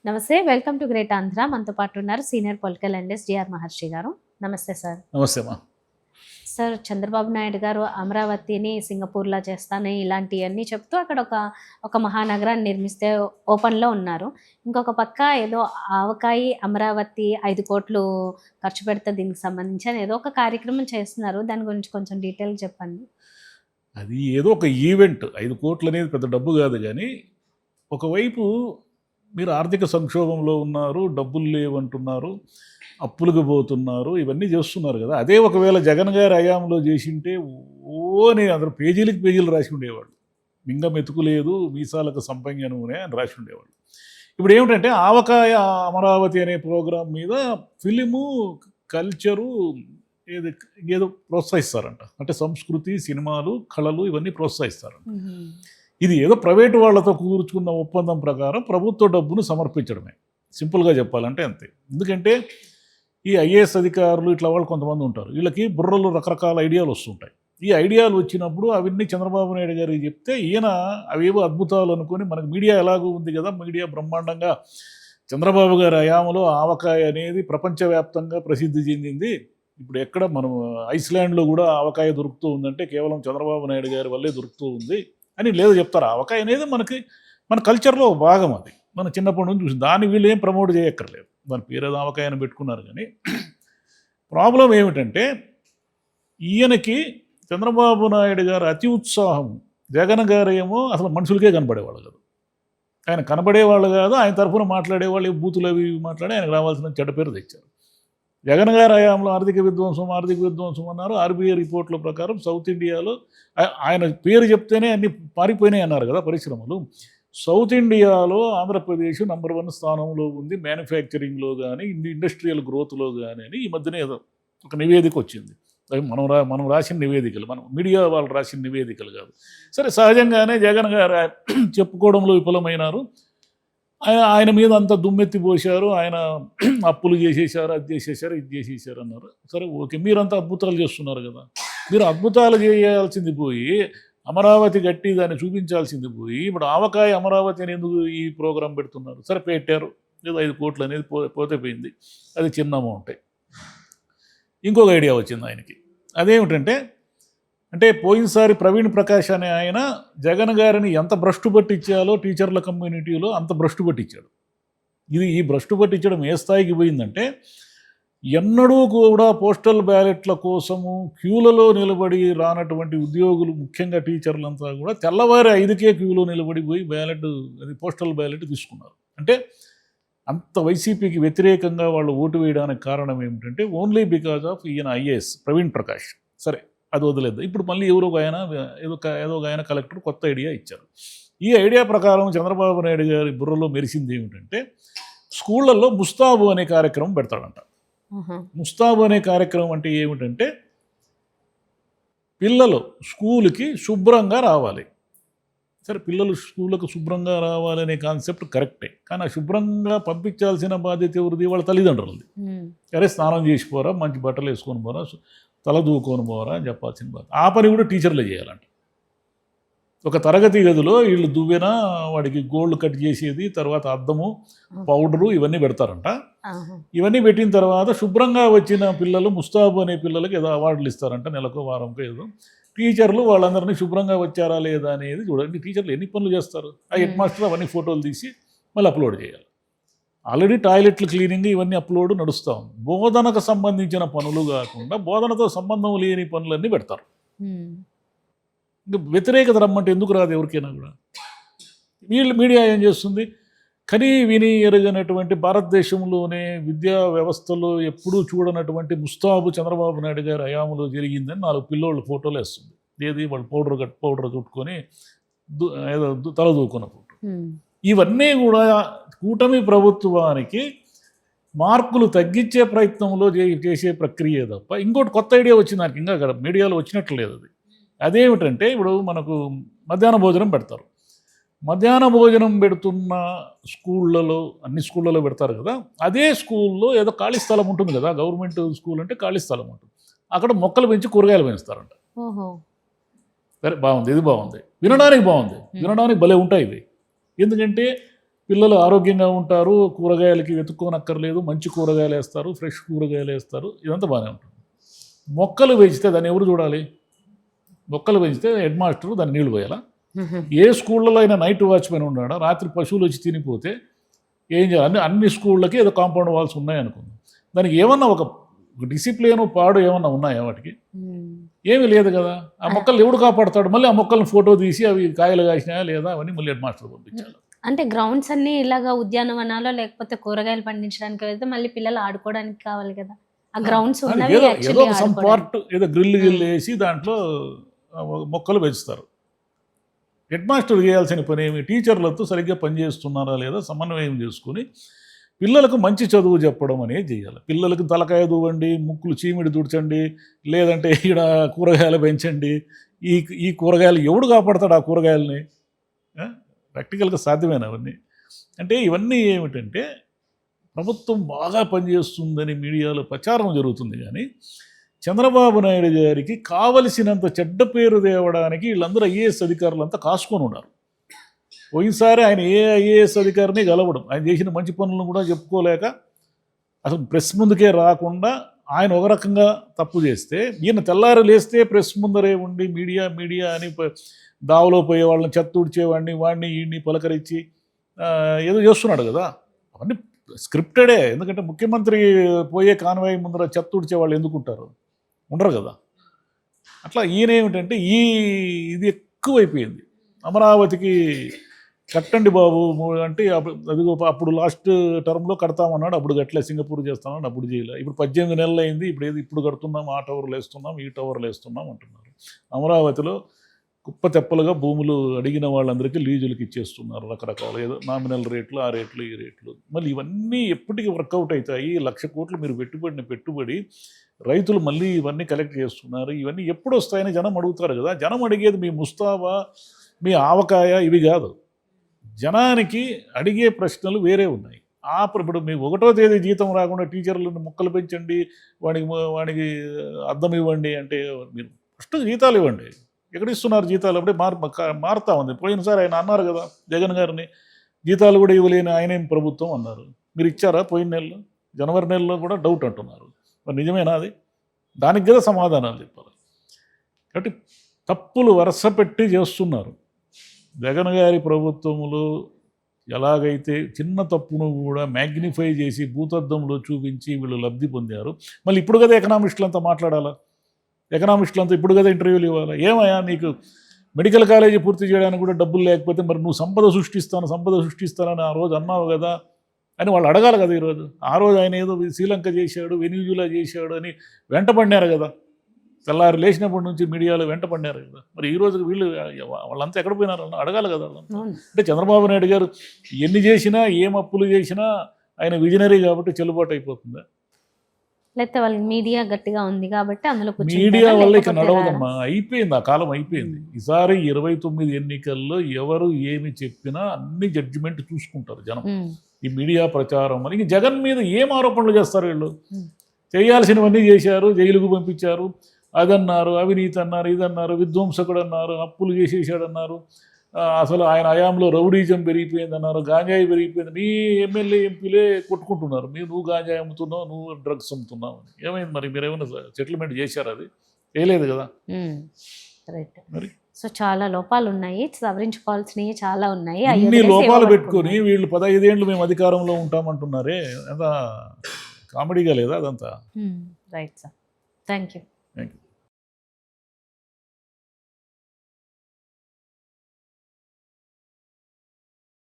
నమస్తే. Welcome to great Andhra. మనతో పాటు ఉన్నారు సీనియర్ పొలిటికల్ అనలిస్ట్ జిఆర్ మహర్షి గారు. నమస్తే సార్. నమస్తే అమ్మా. సార్, చంద్రబాబు నాయుడు గారు అమరావతిని సింగపూర్‌లా చేస్తాను ఇలాంటియన్నీ చెప్తూ అక్కడ ఒక మహానగరాన్ని నిర్మిస్తే ఓపెన్‌లో ఉన్నారు. ఇంకొక పక్క ఏదో ఆవకాయి అమరావతి 5,00,00,000 ఖర్చు పెడితే దీనికి సంబంధించి అని ఏదో ఒక కార్యక్రమం చేస్తున్నారు. దాని గురించి కొంచెం డీటెయిల్‌గా చెప్పండి. అది ఏదో ఒక ఈవెంట్. 5,00,00,000 అనేది పెద్ద డబ్బు కాదు కానీ, ఒకవైపు మీరు ఆర్థిక సంక్షోభంలో ఉన్నారు, డబ్బులు లేవంటున్నారు, అప్పులకు పోతున్నారు, ఇవన్నీ చేస్తున్నారు కదా. అదే ఒకవేళ జగన్ గారి హయాంలో చేసింటే నేను అందరూ పేజీలకు పేజీలు రాసి ఉండేవాళ్ళు. మింగ మెతుకు లేదు, మీసాలకు సంపంగి నూనె అని రాసి ఉండేవాళ్ళు. ఇప్పుడు ఏమిటంటే ఆవకాయ అమరావతి అనే ప్రోగ్రాం మీద ఫిలిము, కల్చరు ఏది ఏదో ప్రోత్సహిస్తారంట. అంటే సంస్కృతి, సినిమాలు, కళలు ఇవన్నీ ప్రోత్సహిస్తారంట. ఇది ఏదో ప్రైవేటు వాళ్ళతో కూర్చుకున్న ఒప్పందం ప్రకారం ప్రభుత్వ డబ్బును సమర్పించడమే. సింపుల్గా చెప్పాలంటే అంతే. ఎందుకంటే ఈ ఐఏఎస్ అధికారులు ఇట్లా వాళ్ళు కొంతమంది ఉంటారు. వీళ్ళకి బుర్రలు రకరకాల ఐడియాలు వస్తుంటాయి. ఈ ఐడియాలు వచ్చినప్పుడు అవన్నీ చంద్రబాబు నాయుడు గారికి చెప్తే ఈయన అవేవో అద్భుతాలు అనుకొని, మనకు మీడియా ఎలాగూ ఉంది కదా, మీడియా బ్రహ్మాండంగా చంద్రబాబు గారి హయాంలో ఆవకాయ అనేది ప్రపంచవ్యాప్తంగా ప్రసిద్ధి చెందింది. ఇప్పుడు ఎక్కడ మనం ఐస్లాండ్లో కూడా ఆవకాయ దొరుకుతూ ఉందంటే కేవలం చంద్రబాబు నాయుడు గారి వల్లే దొరుకుతూ ఉంది అని లేదు చెప్తారు. ఆవకాయ అనేది మన కల్చర్లో ఒక భాగం. అది మన చిన్నప్పటి నుంచి చూసి దాన్ని వీళ్ళు ఏం ప్రమోట్ చేయక్కర్లేదు. దాని పేరు ఏదో ఆవకాయని పెట్టుకున్నారు. కానీ ప్రాబ్లం ఏమిటంటే ఈయనకి చంద్రబాబు నాయుడు గారు అతి ఉత్సాహం, జగన్ గారు ఏమో అసలు మనుషులకే కనబడేవాళ్ళు కాదు. ఆయన కనబడేవాళ్ళు కాదు, ఆయన తరఫున మాట్లాడేవాళ్ళు బూతులు అవి మాట్లాడి ఆయనకు రావాల్సిన చెడ్డ పేరు తెచ్చారు. జగన్ గారి హయాంలో ఆర్థిక విధ్వంసం అన్నారు. ఆర్బీఐ రిపోర్ట్ల ప్రకారం సౌత్ ఇండియాలో ఆయన పేరు చెప్తేనే అన్ని పారిపోయినాయి అన్నారు కదా పరిశ్రమలు. సౌత్ ఇండియాలో ఆంధ్రప్రదేశ్ నంబర్ 1 స్థానంలో ఉంది మ్యానుఫ్యాక్చరింగ్లో కానీ, ఇండస్ట్రియల్ గ్రోత్లో కానీ అని ఈ మధ్యనే ఏదో ఒక నివేదిక వచ్చింది. అవి మనం రాసిన నివేదికలు, మనం మీడియా వాళ్ళు రాసిన నివేదికలు కాదు. సరే, సహజంగానే జగన్ గారు చెప్పుకోవడంలో విఫలమైనారు. ఆయన మీద అంత దుమ్మెత్తి పోశారు. ఆయన అప్పులు చేసేసారు, అది చేసేసారు, ఇది చేసేసారు అన్నారు. సరే, ఓకే, మీరంతా అద్భుతాలు చేస్తున్నారు కదా. మీరు అద్భుతాలు చేయాల్సింది పోయి అమరావతి గట్టి దాన్ని చూపించాల్సింది పోయి ఇప్పుడు ఆవకాయ అమరావతి అని ఎందుకు ఈ ప్రోగ్రాం పెడుతున్నారు? సరే, పెట్టారు, ఏదో 5,00,00,000 అనేది పోతే పోయింది, అది చిన్న అమౌంటే. ఇంకొక ఐడియా వచ్చింది ఆయనకి. అదేమిటంటే పోయినసారి ప్రవీణ్ ప్రకాష్ అనే ఆయన జగన్ గారిని ఎంత భ్రష్టు పట్టించాలో టీచర్ల కమ్యూనిటీలో అంత భ్రష్టు పట్టించాడు. ఈ భ్రష్టు పట్టించడం ఏ స్థాయికి పోయిందంటే, ఎన్నడూ కూడా పోస్టల్ బ్యాలెట్ల కోసము క్యూలలో నిలబడి రానటువంటి ఉద్యోగులు, ముఖ్యంగా టీచర్లంతా కూడా తెల్లవారి 5కే క్యూలో నిలబడి పోయి పోస్టల్ బ్యాలెట్ తీసుకున్నారు. అంటే అంత వైసీపీకి వ్యతిరేకంగా వాళ్ళు ఓటు వేయడానికి కారణం ఏమిటంటే ఓన్లీ బికాజ్ ఆఫ్ ఈయన ఐఏఎస్ ప్రవీణ్ ప్రకాష్. సరే, అది వదిలేదు. ఇప్పుడు మళ్ళీ ఏదో ఒక ఆయన కలెక్టర్ కొత్త ఐడియా ఇచ్చారు. ఈ ఐడియా ప్రకారం చంద్రబాబు నాయుడు గారి బుర్రలో మెరిసింది ఏమిటంటే, స్కూళ్ళల్లో ముస్తాబు అనే కార్యక్రమం పెడతాడంట. ముస్తాబు అనే కార్యక్రమం అంటే ఏమిటంటే, పిల్లలు స్కూల్కి శుభ్రంగా రావాలి. సరే, పిల్లలు స్కూళ్ళకు శుభ్రంగా రావాలనే కాన్సెప్ట్ కరెక్టే. కానీ ఆ శుభ్రంగా పంపించాల్సిన బాధ్యత ఎవరిది? వాళ్ళ తల్లిదండ్రులది. సరే, స్నానం చేసిపోరా, మంచి బట్టలు వేసుకొని పోరా, తల దూకొని పోరా అని చెప్పాల్సిన బాధ్యత. ఆ పని కూడా టీచర్లే చేయాలంట. ఒక తరగతి గదిలో వీళ్ళు దువ్వెన, వాడికి గోల్డ్ కట్ చేసేది, తర్వాత అద్దము, పౌడరు ఇవన్నీ పెడతారంట. ఇవన్నీ పెట్టిన తర్వాత శుభ్రంగా వచ్చిన పిల్లలు, ముస్తాబు అనే పిల్లలకి ఏదో అవార్డులు ఇస్తారంట, నెలకు వారంకో ఏదో. టీచర్లు వాళ్ళందరినీ శుభ్రంగా వచ్చారా లేదా అనేది చూడండి. టీచర్లు ఎన్ని పనులు చేస్తారు? ఆ హెడ్ మాస్టర్ అవన్నీ ఫోటోలు తీసి మళ్ళీ అప్లోడ్ చేయాలి. ఆల్రెడీ టాయిలెట్లు క్లీనింగ్ ఇవన్నీ అప్లోడ్ నడుస్తూ ఉంది. బోధనకు సంబంధించిన పనులు కాకుండా బోధనతో సంబంధం లేని పనులన్నీ పెడతారు. ఇంకా వ్యతిరేకత రమ్మంటే ఎందుకు రాదు ఎవరికైనా కూడా. మీడియా ఏం చేస్తుంది? కనీ విని ఎరగనటువంటి భారతదేశంలోనే విద్యా వ్యవస్థలో ఎప్పుడూ చూడనటువంటి ముస్తాబు చంద్రబాబు నాయుడు గారి హయాంలో జరిగిందని 4 పిల్లోళ్ళ ఫోటోలు వేస్తుంది. ఏది? వాళ్ళు పౌడర్ చుట్టుకొని ఏదో తల దూకున్న ఫోటో. ఇవన్నీ కూడా కూటమి ప్రభుత్వానికి మార్కులు తగ్గించే ప్రయత్నంలో చేసే ప్రక్రియ తప్ప ఇంకోటి కొత్త ఐడియా వచ్చింది దానికి. ఇంకా అక్కడ మీడియాలో వచ్చినట్లు లేదు అది. అదేమిటంటే, ఇప్పుడు మనకు మధ్యాహ్న భోజనం పెడతారు. మధ్యాహ్న భోజనం పెడుతున్న స్కూళ్ళలో, అన్ని స్కూళ్ళలో పెడతారు కదా, అదే స్కూల్లో ఏదో ఖాళీ స్థలం ఉంటుంది కదా, గవర్నమెంట్ స్కూల్ అంటే ఖాళీ స్థలం ఉంటుంది, అక్కడ మొక్కలు పెంచి కూరగాయలు పెంచుతారంట. సరే, బాగుంది, ఇది బాగుంది, వినడానికి బాగుంది, వినడానికి భలే ఉంటాయి ఇవి. ఎందుకంటే పిల్లలు ఆరోగ్యంగా ఉంటారు, కూరగాయలకి వెతుక్కోనక్కర్లేదు, మంచి కూరగాయలు వేస్తారు, ఫ్రెష్ కూరగాయలు వేస్తారు, ఇదంతా బాగానే ఉంటుంది. మొక్కలు పెంచితే దాన్ని ఎవరు చూడాలి? మొక్కలు పెంచితే హెడ్ మాస్టర్ దాన్ని నీళ్లు పోయాలా? ఏ స్కూళ్ళలో అయినా నైట్ వాచ్మెన్ ఉన్నాడా? రాత్రి పశువులు వచ్చి తినిపోతే ఏం చేయాలి? అన్ని స్కూళ్ళకి ఏదో కాంపౌండ్ వాల్స్ ఉన్నాయనుకుంది, దానికి ఏమన్నా ఒక డిసిప్లిన్ పాడు ఏమన్నా ఉన్నాయా వాటికి? ఏమీ లేదు కదా. ఆ మొక్కలు ఎవడు కాపాడుతాడు? మళ్ళీ ఆ మొక్కలను ఫోటో తీసి అవి కాయలు కాసినాయా లేదా అవన్నీ మళ్ళీ హెడ్ మాస్టర్ పంపించాలి. అంటే గ్రౌండ్స్ అన్ని ఇలాగా ఉద్యానవనాలు లేకపోతే కూరగాయలు పండించడానికి వెళ్తే మళ్ళీ పిల్లలు ఆడుకోవడానికి కావాలి కదా, ఆ గ్రౌండ్స్ ఉన్నవి ఏదో actually ఒక సమ్ ఆడుకోవడానికి. పార్ట్ ఏదో గ్రిల్ వేసి దాంట్లో మొక్కలు పెంచుతారు. హెడ్ మాస్టర్ చేయాల్సిన పని ఏమి? టీచర్లతో సరిగ్గా పనిచేస్తున్నారా లేదా సమన్వయం చేసుకుని పిల్లలకు మంచి చదువు చెప్పడం అనేది చేయాలి. పిల్లలకు తలకాయ దూవండి, ముక్కులు చీమిడి దుడ్చండి, లేదంటే ఇక్కడ కూరగాయలు పెంచండి, ఈ కూరగాయలు ఎవడు కాపాడతాడు ఆ కూరగాయలని? ప్రాక్టికల్గా సాధ్యమేనా అవన్నీ? అంటే ఇవన్నీ ఏమిటంటే ప్రభుత్వం బాగా పనిచేస్తుందని మీడియాలో ప్రచారం జరుగుతుంది, కానీ చంద్రబాబు నాయుడు గారికి కావలసినంత చెడ్డ పేరు తేవడానికి వీళ్ళందరూ ఐఏఎస్ అధికారులంతా కాసుకొని ఉన్నారు. పోయినసారి ఆయన ఏ ఐఏఎస్ అధికారిని గెలవడం, ఆయన చేసిన మంచి పనులను కూడా చెప్పుకోలేక అసలు ప్రెస్ ముందుకే రాకుండా ఆయన ఒక రకంగా తప్పు చేస్తే, ఈయన తెల్లారి లేస్తే ప్రెస్ ముందరే ఉండి మీడియా అని దావలో పోయే వాళ్ళని చెత్తూడ్చేవాడిని వాడిని వీడిని పలకరించి ఏదో చేస్తున్నాడు కదా. అవన్నీ స్క్రిప్టెడే. ఎందుకంటే ముఖ్యమంత్రి పోయే కాన్వాయ్ ముందర చెత్తూడ్చే వాళ్ళు ఎందుకుంటారు? ఉండరు కదా. అట్లా ఈయన ఏమిటంటే ఇది ఎక్కువైపోయింది. అమరావతికి కట్టండి బాబు అంటే అదిగో అప్పుడు లాస్ట్ టర్మ్లో కడతామన్నాడు, అప్పుడు గట్లే సింగపూర్ చేస్తామన్నాడు, అప్పుడు చేయలే. ఇప్పుడు 18 నెలలు అయింది, ఇప్పుడు కడుతున్నాం, ఆ టవర్లు వేస్తున్నాం, ఈ టవర్లు వేస్తున్నాం అంటున్నారు. అమరావతిలో కుప్ప తెప్పలుగా భూములు అడిగిన వాళ్ళందరికీ లీజులకి ఇచ్చేస్తున్నారు, రకరకాల ఏదో నామినల్ రేట్లు, ఆ రేట్లు, ఈ రేట్లు. మళ్ళీ ఇవన్నీ ఎప్పటికీ వర్కౌట్ అవుతాయి? 1,00,000 కోట్లు మీరు పెట్టుబడి రైతులు మళ్ళీ ఇవన్నీ కలెక్ట్ చేస్తున్నారు, ఇవన్నీ ఎప్పుడు వస్తాయని జనం అడుగుతారు కదా. జనం అడిగేది మీ ముస్తాబా, మీ ఆవకాయ ఇవి కాదు. జనానికి అడిగే ప్రశ్నలు వేరే ఉన్నాయి. ఇప్పుడు మీకు 1వ తేదీ జీతం రాకుండా టీచర్లను మొక్కలు పెంచండి, వాడికి అద్దం ఇవ్వండి అంటే మీరు ఫస్ట్ జీతాలు ఇవ్వండి. ఎక్కడ ఇస్తున్నారు జీతాలు? అప్పుడే మారుతా ఉంది. పోయినసారి ఆయన అన్నారు కదా, జగన్ గారిని జీతాలు కూడా ఇవ్వలేని ఆయనేం ప్రభుత్వం అన్నారు. మీరు ఇచ్చారా? పోయిన నెలలో జనవరి నెలలో కూడా డౌట్ అంటున్నారు. మరి నిజమేనా అది? దానికి కదా సమాధానాలు చెప్పాలి. కాబట్టి తప్పులు వరుస పెట్టి చేస్తున్నారు. జగన్ గారి ప్రభుత్వంలో ఎలాగైతే చిన్న తప్పును కూడా మ్యాగ్నిఫై చేసి భూతద్దంలో చూపించి వీళ్ళు లబ్ధి పొందారు. మళ్ళీ ఇప్పుడు కదా ఎకనామిస్టులంతా మాట్లాడాలా? ఎకనామిస్టులంతా ఇప్పుడు కదా ఇంటర్వ్యూలు ఇవ్వాలి. ఏమయ్యా నీకు మెడికల్ కాలేజీ పూర్తి చేయడానికి కూడా డబ్బులు లేకపోతే మరి నువ్వు సంపద సృష్టిస్తానని ఆ రోజు అన్నావు కదా అని వాళ్ళు అడగాలి కదా. ఈరోజు ఆ రోజు ఆయన ఏదో శ్రీలంక చేశాడు, వెనిజులా చేశాడు అని వెంటపడినారు కదా. తెల్లారి లేచినప్పటి నుంచి మీడియాలో వెంటపడినారు కదా. మరి ఈ రోజు వాళ్ళంతా ఎక్కడ పోయినారు అడగాలి కదా. అంటే చంద్రబాబు నాయుడు గారు ఎన్ని చేసినా, ఏం అప్పులు చేసినా ఆయన విజనరీ కాబట్టి చెల్లుబాటు అయిపోతుందా? లేకపోతే వాళ్ళకి మీడియా గట్టిగా ఉంది కాబట్టి అందులో మీడియా వల్ల ఇక నడవదమ్మా, అయిపోయింది, ఆ కాలం అయిపోయింది. ఈసారి 29 ఎన్నికల్లో ఎవరు ఏమి చెప్పినా అన్ని జడ్జిమెంట్ చూసుకుంటారు జనం. ఈ మీడియా ప్రచారం అని జగన్ మీద ఏం ఆరోపణలు చేస్తారు వీళ్ళు? చేయాల్సినవన్నీ చేశారు, జైలుకు పంపించారు, అదన్నారు, అవినీతి అన్నారు, ఇదన్నారు, విధ్వంసకుడు అన్నారు, అప్పులు చేసేసాడన్నారు, అసలు ఆయన హయాంలో రౌడీజం పెరిగిపోయిందన్నారు, గాంజాయి పెరిగిపోయింది. నీ ఎమ్మెల్యే ఎంపీలే కొట్టుకుంటున్నారు, నువ్వు గాంజాయి అమ్ముతున్నావు, నువ్వు డ్రగ్స్ అమ్ముతున్నావు అని. ఏమైంది మరి? మీరు ఏమైనా సెటిల్మెంట్ చేశారు? అది చేయలేదు కదా. మరి సో చాలా లోపాలు ఉన్నాయి, సవరించుకోవాల్సినవి చాలా ఉన్నాయి. అన్ని లోపాలు పెట్టుకొని వీళ్ళు 15 ఏళ్ళు మేము అధికారంలో ఉంటామంటున్నారే, ఎంత కామెడీగా లేదా అదంతా? Right sir, thank you.